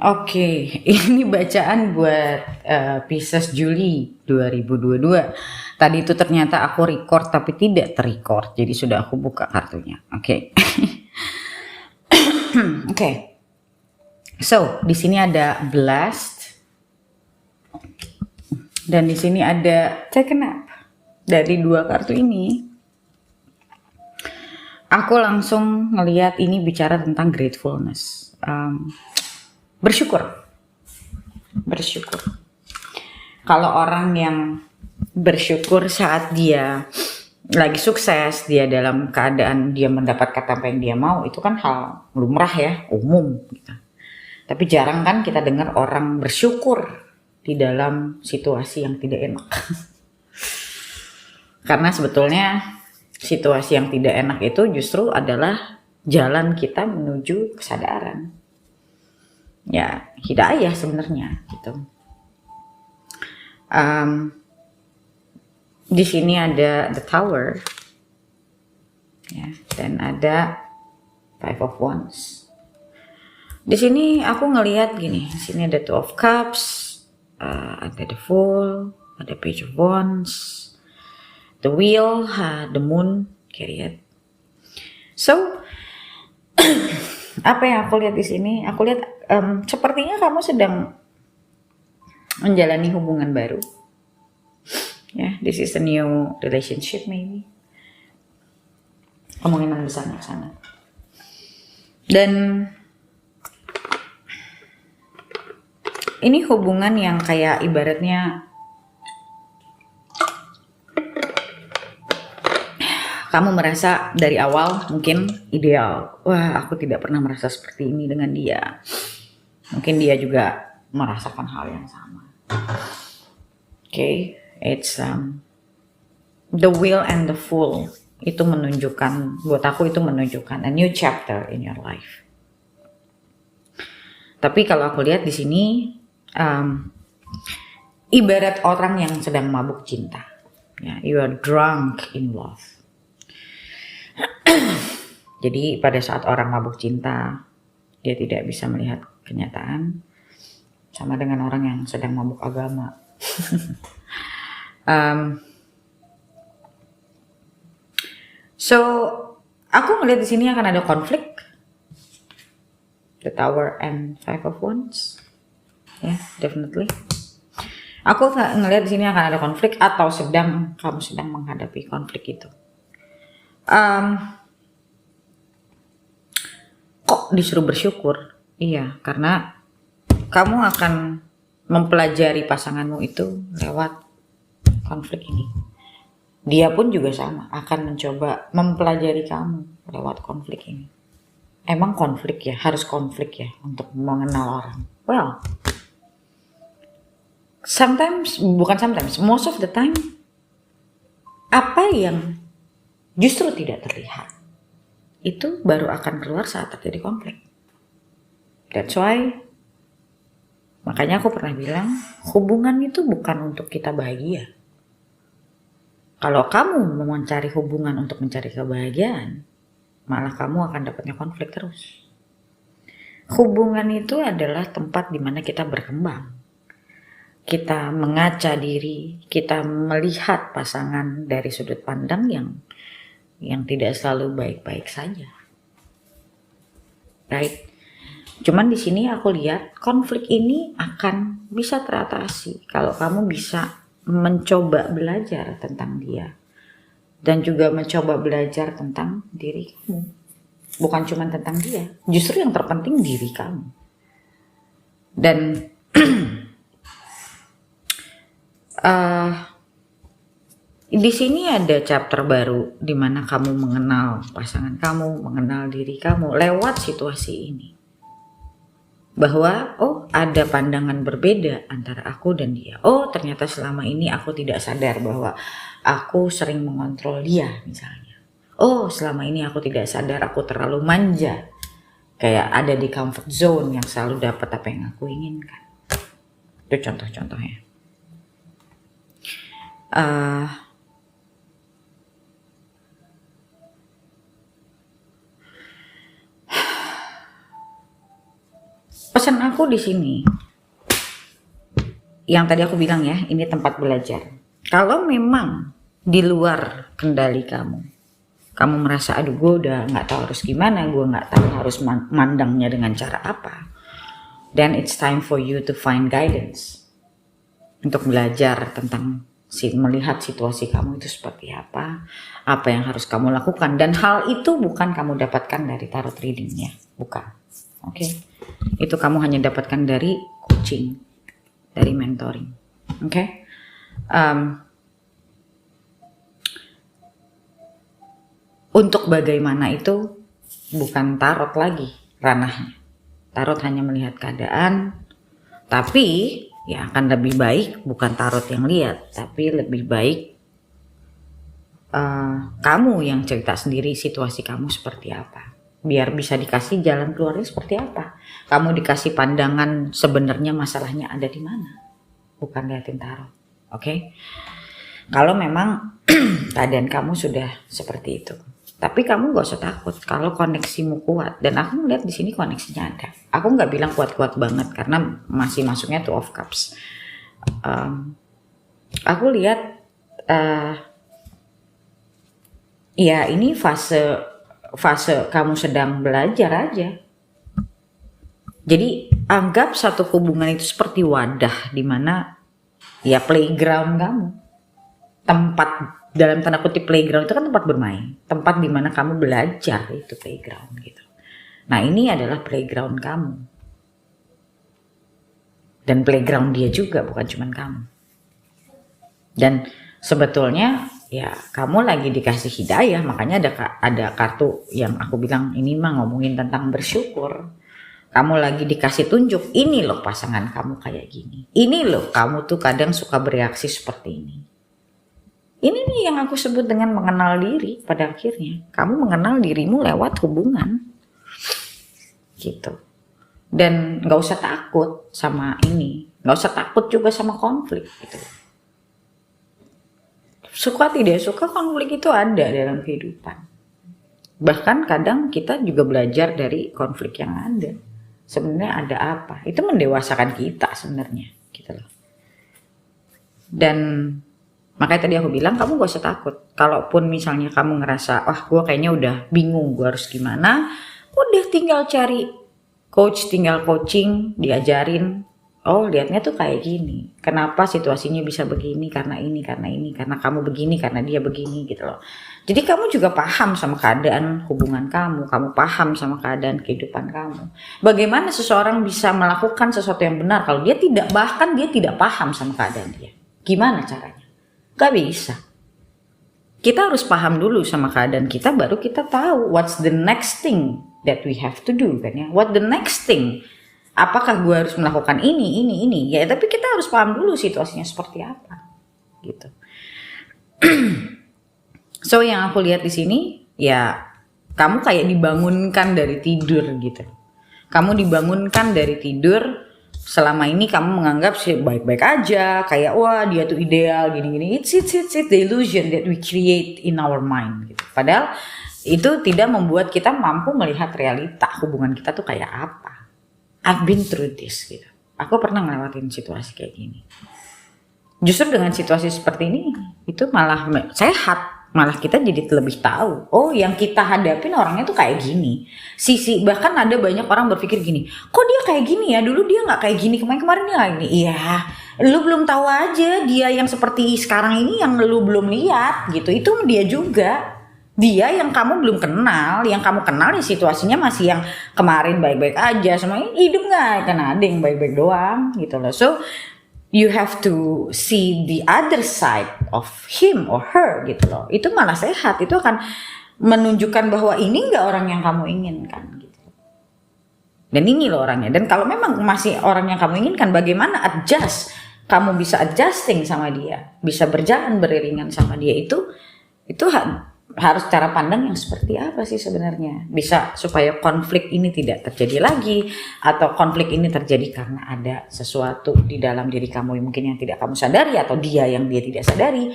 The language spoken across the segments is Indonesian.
Oke, ini bacaan buat Pisces Juli 2022. Tadi itu ternyata aku record tapi tidak terrecord, jadi sudah aku buka kartunya. Oke. Oke. So, di sini ada Blast dan di sini ada Take a Nap. Dari dua kartu ini, aku langsung ngelihat ini bicara tentang gratefulness. Bersyukur. Kalau orang yang bersyukur saat dia lagi sukses, dia dalam keadaan dia mendapatkan apa yang dia mau, itu kan hal lumrah ya, umum gitu. Tapi jarang kan kita dengar orang bersyukur di dalam situasi yang tidak enak. Karena sebetulnya situasi yang tidak enak itu justru adalah jalan kita menuju kesadaran. Ya, hidayah sebenarnya gitu. Di sini ada the Tower, ya, dan ada Five of Wands. Di sini aku ngelihat gini, di sini ada Two of Cups, ada the Fool, ada Page of Wands, the Wheel, the Moon, Chariot. So, apa yang aku lihat di sini? Aku lihat sepertinya kamu sedang menjalani hubungan baru. Ya, this is a new relationship maybe. Kemungkinan besarnya ke sana. Dan ini hubungan yang kayak ibaratnya kamu merasa dari awal mungkin ideal. Wah, aku tidak pernah merasa seperti ini dengan dia. Mungkin dia juga merasakan hal yang sama. Okay, it's the Wheel and the Fool. Itu menunjukkan, buat aku itu menunjukkan a new chapter in your life. Tapi kalau aku lihat di sini, ibarat orang yang sedang mabuk cinta. Ya, you are drunk in love. Jadi pada saat orang mabuk cinta, dia tidak bisa melihat kenyataan, sama dengan orang yang sedang mabuk agama. So, aku ngeliat di sini akan ada konflik, the Tower and Five of Wands, ya, yeah, definitely. Aku ngeliat di sini akan ada konflik atau kamu sedang menghadapi konflik itu. Kok disuruh bersyukur? Iya, karena kamu akan mempelajari pasanganmu itu lewat konflik ini. Dia pun juga sama, akan mencoba mempelajari kamu lewat konflik ini. Emang konflik ya? Harus konflik ya untuk mengenal orang? Well, most of the time, apa yang justru tidak terlihat, itu baru akan keluar saat terjadi konflik. That's why, makanya aku pernah bilang, hubungan itu bukan untuk kita bahagia. Kalau kamu mau mencari hubungan untuk mencari kebahagiaan, malah kamu akan dapatnya konflik terus. Hubungan itu adalah tempat di mana kita berkembang. Kita mengaca diri, kita melihat pasangan dari sudut pandang yang tidak selalu baik-baik saja. Right? Cuman di sini aku lihat konflik ini akan bisa teratasi kalau kamu bisa mencoba belajar tentang dia dan juga mencoba belajar tentang diri kamu. Bukan cuma tentang dia, justru yang terpenting diri kamu. Dan di sini ada chapter baru di mana kamu mengenal pasangan kamu, mengenal diri kamu lewat situasi ini. Bahwa ada pandangan berbeda antara aku dan dia. Ternyata selama ini aku tidak sadar bahwa aku sering mengontrol dia misalnya. Selama ini aku tidak sadar aku terlalu manja. Kayak ada di comfort zone yang selalu dapat apa yang aku inginkan. Itu contoh-contohnya. Pesan aku di sini, yang tadi aku bilang ya, ini tempat belajar. Kalau memang di luar kendali kamu merasa aduh gue udah nggak tahu harus gimana, gue nggak tahu harus mandangnya dengan cara apa, then it's time for you to find guidance untuk belajar tentang melihat situasi kamu itu seperti apa yang harus kamu lakukan, dan hal itu bukan kamu dapatkan dari tarot readingnya, bukan. Oke. Itu kamu hanya dapatkan dari coaching, dari mentoring. Oke. Untuk bagaimana itu bukan tarot lagi ranahnya. Tarot hanya melihat keadaan, tapi ya akan lebih baik bukan tarot yang lihat, tapi lebih baik kamu yang cerita sendiri situasi kamu seperti apa, biar bisa dikasih jalan keluarnya seperti apa. Kamu dikasih pandangan sebenarnya masalahnya ada di mana, bukan liatin tarot. Oke? Kalau memang keadaan kamu sudah seperti itu, tapi kamu gak usah takut kalau koneksimu kuat, dan aku melihat di sini koneksinya ada. Aku nggak bilang kuat-kuat banget karena masih masuknya Two of Cups. Aku lihat ya ini fase kamu sedang belajar aja. Jadi anggap satu hubungan itu seperti wadah di mana ya playground kamu. Tempat dalam tanda kutip playground itu kan tempat bermain, tempat di mana kamu belajar, itu playground gitu. Nah, ini adalah playground kamu. Dan playground dia juga, bukan cuman kamu. Dan sebetulnya ya kamu lagi dikasih hidayah, makanya ada kartu yang aku bilang ini mah ngomongin tentang bersyukur. Kamu lagi dikasih tunjuk, ini loh pasangan kamu kayak gini. Ini loh kamu tuh kadang suka bereaksi seperti ini. Ini nih yang aku sebut dengan mengenal diri pada akhirnya. Kamu mengenal dirimu lewat hubungan. Gitu. Dan gak usah takut sama ini. Gak usah takut juga sama konflik gitu. Suka tidak suka konflik itu ada dalam kehidupan. Bahkan kadang kita juga belajar dari konflik yang ada. Sebenarnya ada apa? Itu mendewasakan kita sebenarnya, gitu loh. Dan makanya tadi aku bilang kamu gak usah takut. Kalaupun misalnya kamu ngerasa, wah gue kayaknya udah bingung gue harus gimana, udah tinggal cari coach, tinggal coaching, diajarin. Oh lihatnya tuh kayak gini. Kenapa situasinya bisa begini? Karena ini, karena kamu begini, karena dia begini gitu loh. Jadi kamu juga paham sama keadaan hubungan kamu paham sama keadaan kehidupan kamu. Bagaimana seseorang bisa melakukan sesuatu yang benar kalau dia tidak paham sama keadaan dia? Gimana caranya? Gak bisa. Kita harus paham dulu sama keadaan kita, baru kita tahu what's the next thing that we have to do kan ya. What the next thing? Apakah gue harus melakukan ini? Ya, tapi kita harus paham dulu situasinya seperti apa. Gitu. So yang aku lihat di sini, ya kamu kayak dibangunkan dari tidur gitu. Kamu dibangunkan dari tidur. Selama ini kamu menganggap sih baik-baik aja, kayak wah dia tuh ideal gini-gini. It's the illusion that we create in our mind gitu. Padahal itu tidak membuat kita mampu melihat realita hubungan kita tuh kayak apa. I've been through this gitu. Aku pernah ngelewatin situasi kayak gini. Justru dengan situasi seperti ini itu malah sehat. Malah kita jadi lebih tahu, oh yang kita hadapin orangnya tuh kayak gini. Bahkan ada banyak orang berpikir gini, kok dia kayak gini ya, dulu dia gak kayak gini, kemarin dia gak gini. Iya, lu belum tahu aja dia yang seperti sekarang ini yang lu belum lihat gitu, itu dia juga. Dia yang kamu belum kenal, yang kamu kenal ya situasinya masih yang kemarin baik-baik aja, semuanya hidup gak kan ada yang baik-baik doang gitu loh. So you have to see the other side of him or her gitu loh. Itu malah sehat, itu akan menunjukkan bahwa ini enggak orang yang kamu inginkan gitu. Dan ini loh orangnya. Dan kalau memang masih orang yang kamu inginkan, bagaimana adjust? Kamu bisa adjusting sama dia, bisa berjalan beriringan sama dia, itu harus cara pandang yang seperti apa sih sebenarnya, bisa supaya konflik ini tidak terjadi lagi, atau konflik ini terjadi karena ada sesuatu di dalam diri kamu yang mungkin yang tidak kamu sadari, atau dia yang dia tidak sadari.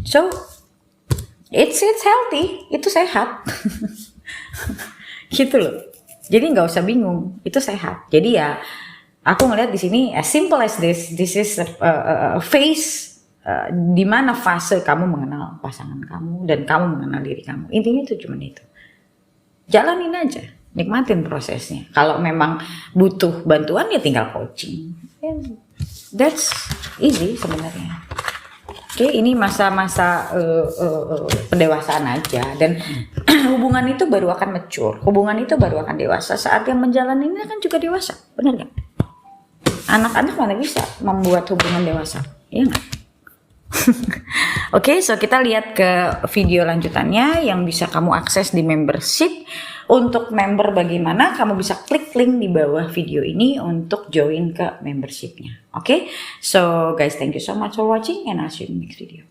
So it's healthy, itu sehat. Gitu loh. Jadi nggak usah bingung, itu sehat. Jadi ya aku ngelihat di sini as simple as this is a phase di mana fase kamu mengenal pasangan kamu dan kamu mengenal diri kamu. Intinya itu cuma itu. Jalanin aja, nikmatin prosesnya. Kalau memang butuh bantuan ya tinggal coaching. That's easy sebenarnya. Oke, ini masa-masa pendewasaan aja, dan hubungan itu baru akan mature, hubungan itu baru akan dewasa saat yang menjalaninya kan juga dewasa, benar nggak? Anak-anak mana bisa membuat hubungan dewasa, iya nggak? Oke, so kita lihat ke video lanjutannya yang bisa kamu akses di membership. Untuk member bagaimana, kamu bisa klik link di bawah video ini untuk join ke membershipnya. Oke, so guys, thank you so much for watching and I'll see you in the next video.